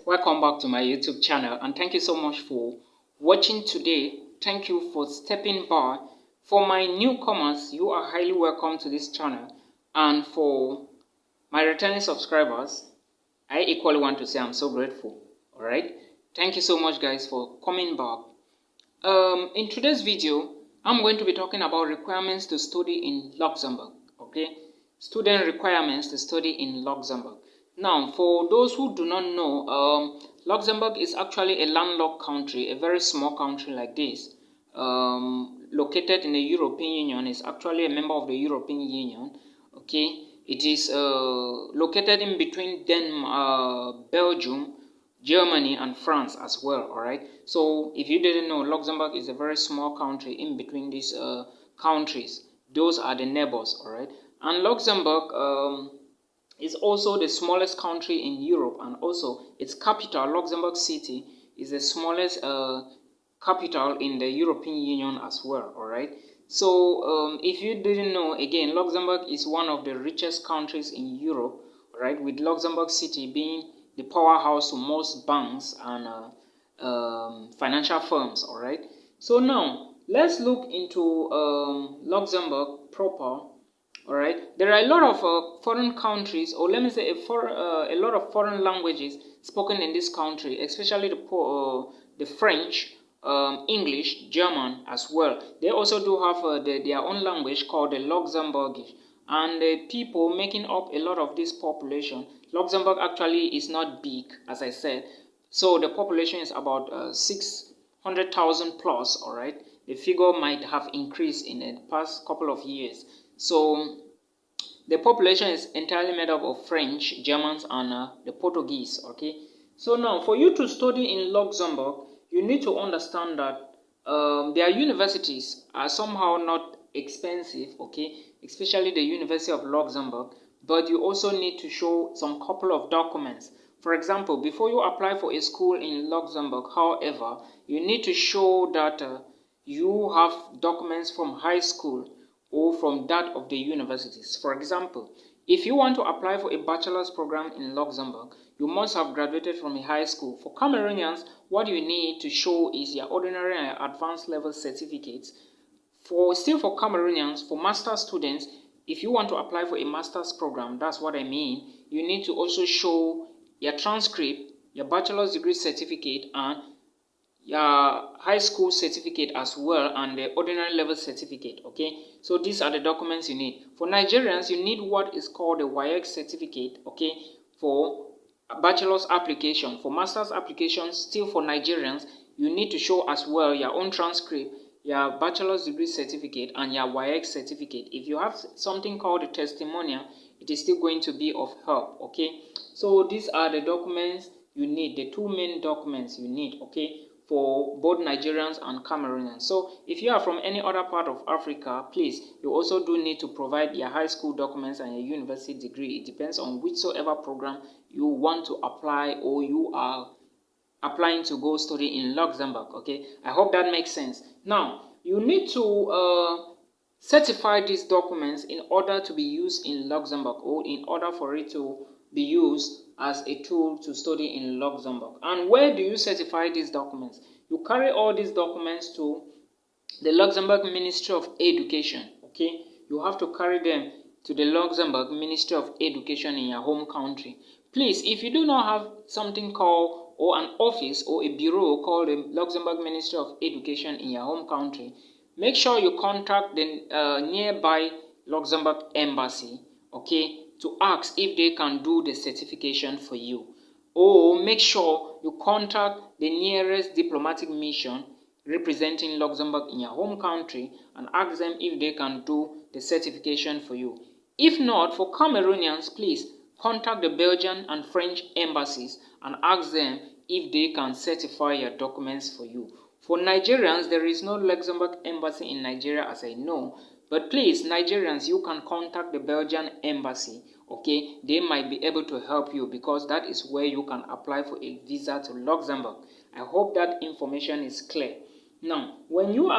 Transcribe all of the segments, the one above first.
welcome back to my YouTube channel, and thank you so much for watching today. Thank you for stepping by. For my newcomers, you are highly welcome to this channel, and for my returning subscribers, I equally want to say I'm so grateful. All right, thank you so much guys for coming back. In today's video, I'm going to be talking about requirements to study in Luxembourg. Okay, student requirements to study in Luxembourg. Now, for those who do not know, Luxembourg is actually a landlocked country, a very small country like this, located in the European Union. It's actually a member of the European Union. Okay, it is located in between Belgium, Germany, and France as well. All right. So, if you didn't know, Luxembourg is a very small country in between these countries. Those are the neighbors. All right. And Luxembourg is also the smallest country in Europe, and also its capital, Luxembourg City, is the smallest capital in the European Union as well. All right. So if you didn't know, again, Luxembourg is one of the richest countries in Europe, right? With Luxembourg City being the powerhouse to most banks and financial firms. All right. So now let's look into Luxembourg proper. All right, there are a lot of foreign countries, or let me say a lot of foreign languages spoken in this country, especially the French, English, German as well. They also do have their own language called the Luxembourgish. And the people making up a lot of this population, Luxembourg actually is not big, as I said. So the population is about 600,000 plus, all right. The figure might have increased in the past couple of years. So the population is entirely made up of French, Germans, and the Portuguese. Okay. So now, for you to study in Luxembourg, you need to understand that their universities are somehow not expensive. Okay, especially the University of Luxembourg. But you also need to show some couple of documents. For example, before you apply for a school in Luxembourg, however, you need to show that you have documents from high school or from that of the universities. For example, if you want to apply for a bachelor's program in Luxembourg, you must have graduated from a high school. For Cameroonians, what you need to show is your ordinary and advanced level certificates. For Cameroonians, for master's students, if you want to apply for a master's program, that's what I mean, you need to also show your transcript, your bachelor's degree certificate, and your high school certificate as well, and the ordinary level certificate. Okay, so these are the documents you need. For Nigerians, you need what is called the WAEC certificate. Okay, for a bachelor's application. For master's applications, still for Nigerians, you need to show as well your own transcript, your bachelor's degree certificate, and your WAEC certificate. If you have something called a testimonial, it is still going to be of help. Okay, so these are the documents you need, the two main documents you need. Okay, for both Nigerians and Cameroonians. So if you are from any other part of Africa, please, you also do need to provide your high school documents and your university degree. It depends on whichsoever program you want to apply, or you are applying to go study in Luxembourg. Okay, I hope that makes sense. Now, you need to certify these documents in order to be used in Luxembourg, or in order for it to be used as a tool to study in Luxembourg. And where do you certify these documents? You carry all these documents to the Luxembourg Ministry of Education. Okay, you have to carry them to the Luxembourg Ministry of Education in your home country. Please, if you do not have something called, or an office or a bureau called the Luxembourg Ministry of Education in your home country, make sure you contact the nearby Luxembourg embassy, okay, to ask if they can do the certification for you. Or make sure you contact the nearest diplomatic mission representing Luxembourg in your home country and ask them if they can do the certification for you. If not, for Cameroonians, please contact the Belgian and French embassies and ask them if they can certify your documents for you. For Nigerians, there is no Luxembourg embassy in Nigeria as I know, but please, Nigerians, you can contact the Belgian embassy. Okay, they might be able to help you, because that is where you can apply for a visa to Luxembourg. I hope that information is clear. Now, when you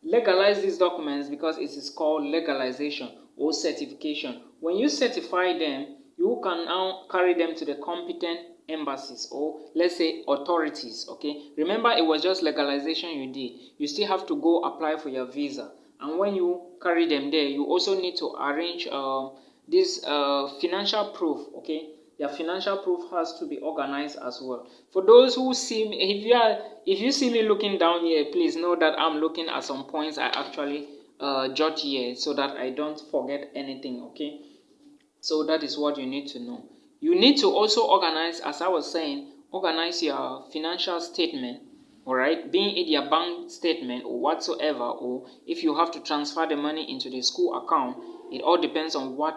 legalize these documents, because it is called legalization or certification, when you certify them, you can now carry them to the competent embassies, or let's say authorities. Okay, remember, it was just legalization you did. You still have to go apply for your visa, and when you carry them there, you also need to arrange this financial proof. Okay, your financial proof has to be organized as well. For those who see me, if you see me looking down here, please know that I'm looking at some points I actually jot here so that I don't forget anything. Okay, so that is what you need to know. You need to also organize, as I was saying, organize your financial statement, all right, being it your bank statement or whatsoever, or if you have to transfer the money into the school account. It all depends on what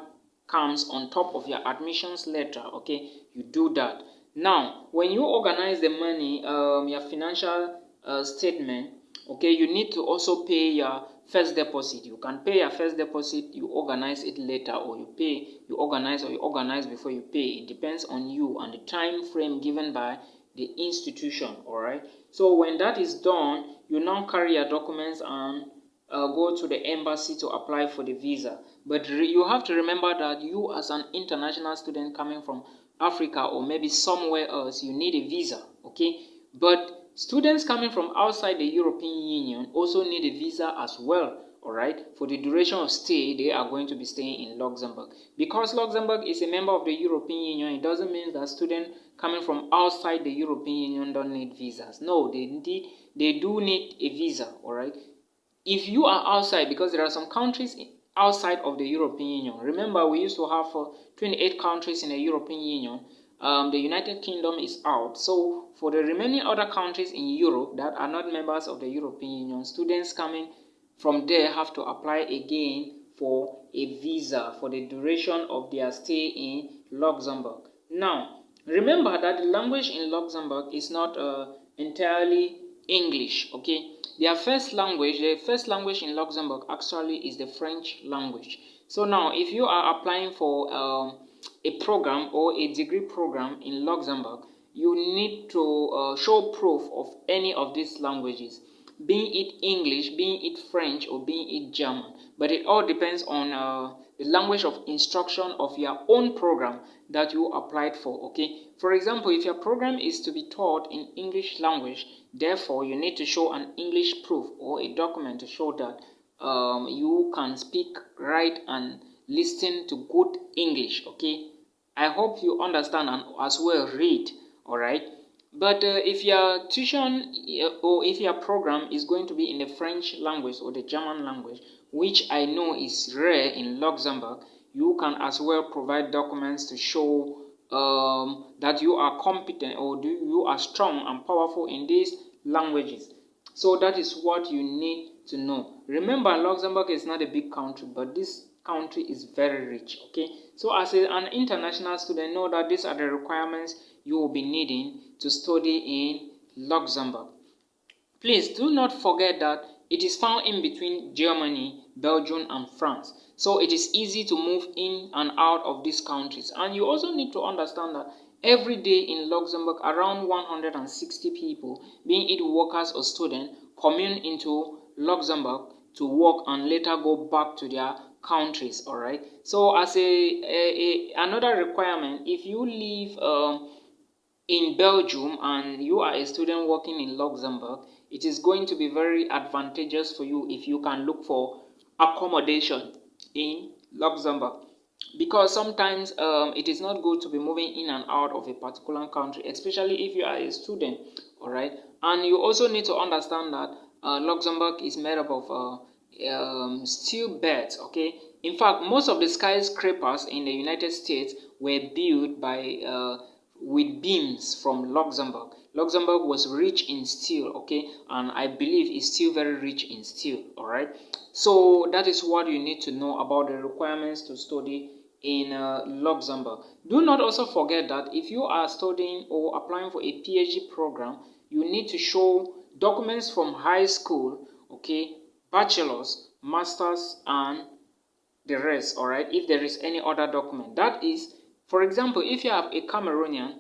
comes on top of your admissions letter. Okay, you do that. Now, when you organize the money, your financial statement, okay, you need to also pay your first deposit. You can pay your first deposit, you organize it later, or you organize before you pay. It depends on you and the time frame given by the institution. All right, so when that is done, you now carry your documents and go to the embassy to apply for the visa. But you have to remember that you, as an international student coming from Africa or maybe somewhere else, you need a visa. Okay, but students coming from outside the European Union also need a visa as well. All right, for the duration of stay, they are going to be staying in Luxembourg. Because Luxembourg is a member of the European Union, it doesn't mean that students coming from outside the European Union don't need visas. No, they do need a visa. All right, if you are outside, because there are some countries outside of the European Union. Remember, we used to have 28 countries in the European Union. The United Kingdom is out. So for the remaining other countries in Europe that are not members of the European Union, students coming from there have to apply again for a visa for the duration of their stay in Luxembourg. Now, remember that the language in Luxembourg is not entirely English. Okay, the first language in Luxembourg actually is the French language. So now, if you are applying for a program or a degree program in Luxembourg, you need to show proof of any of these languages, being it English, being it French, or being it German. But it all depends on the language of instruction of your own program that you applied for. Okay, for example, if your program is to be taught in English language, therefore you need to show an English proof or a document to show that you can speak, write, and listen to good English. Okay, I hope you understand and as well read. All right, but if your tuition or if your program is going to be in the French language or the German language, which I know is rare in Luxembourg, you can as well provide documents to show that you are competent or you are strong and powerful in these languages. So that is what you need to know. Remember, Luxembourg is not a big country, but this country is very rich. Okay, so as an international student, know that these are the requirements you will be needing to study in Luxembourg. Please do not forget that it is found in between Germany, Belgium, and France. So it is easy to move in and out of these countries. And you also need to understand that every day in Luxembourg, around 160 people, being it workers or students, commune into Luxembourg to work and later go back to their countries. All right, so as another requirement, if you live in Belgium and you are a student working in Luxembourg, it is going to be very advantageous for you if you can look for accommodation in Luxembourg, because sometimes it is not good to be moving in and out of a particular country, especially if you are a student. All right, and you also need to understand that Luxembourg is made up of steel beds. Okay, in fact, most of the skyscrapers in the United States were built by with beams from Luxembourg. Luxembourg was rich in steel. Okay, and I believe is still very rich in steel. All right, so that is what you need to know about the requirements to study in Luxembourg. Do not also forget that if you are studying or applying for a PhD program, you need to show documents from high school. Okay, bachelor's, master's, and the rest. All right, if there is any other document, that is, for example, if you have a Cameroonian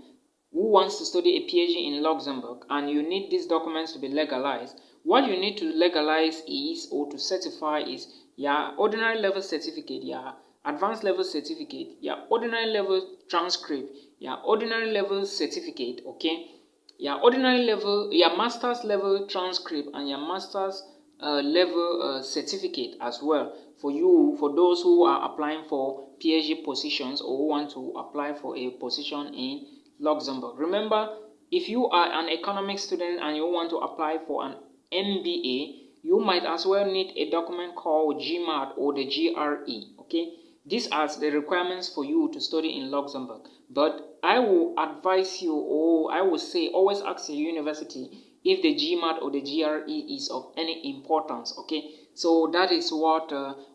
who wants to study a PhD in Luxembourg and you need these documents to be legalized, what you need to legalize is, or to certify is, your ordinary level certificate, your advanced level certificate, your ordinary level transcript, your ordinary level certificate, okay, your ordinary level, your master's level transcript, and your master's level certificate as well for you, for those who are applying for PhD positions or who want to apply for a position in Luxembourg. Remember, if you are an economics student and you want to apply for an MBA, you might as well need a document called GMAT or the GRE, okay? These are the requirements for you to study in Luxembourg. But I will advise you, or I will say, always ask your university if the GMAT or the GRE is of any importance, okay? So that is what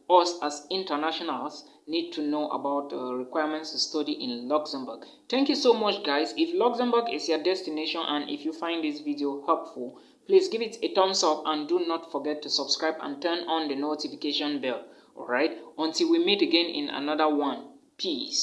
us as internationals need to know about requirements to study in Luxembourg. Thank you so much, guys. If Luxembourg is your destination and if you find this video helpful, please give it a thumbs up and do not forget to subscribe and turn on the notification bell. Alright, until we meet again in another one. Peace.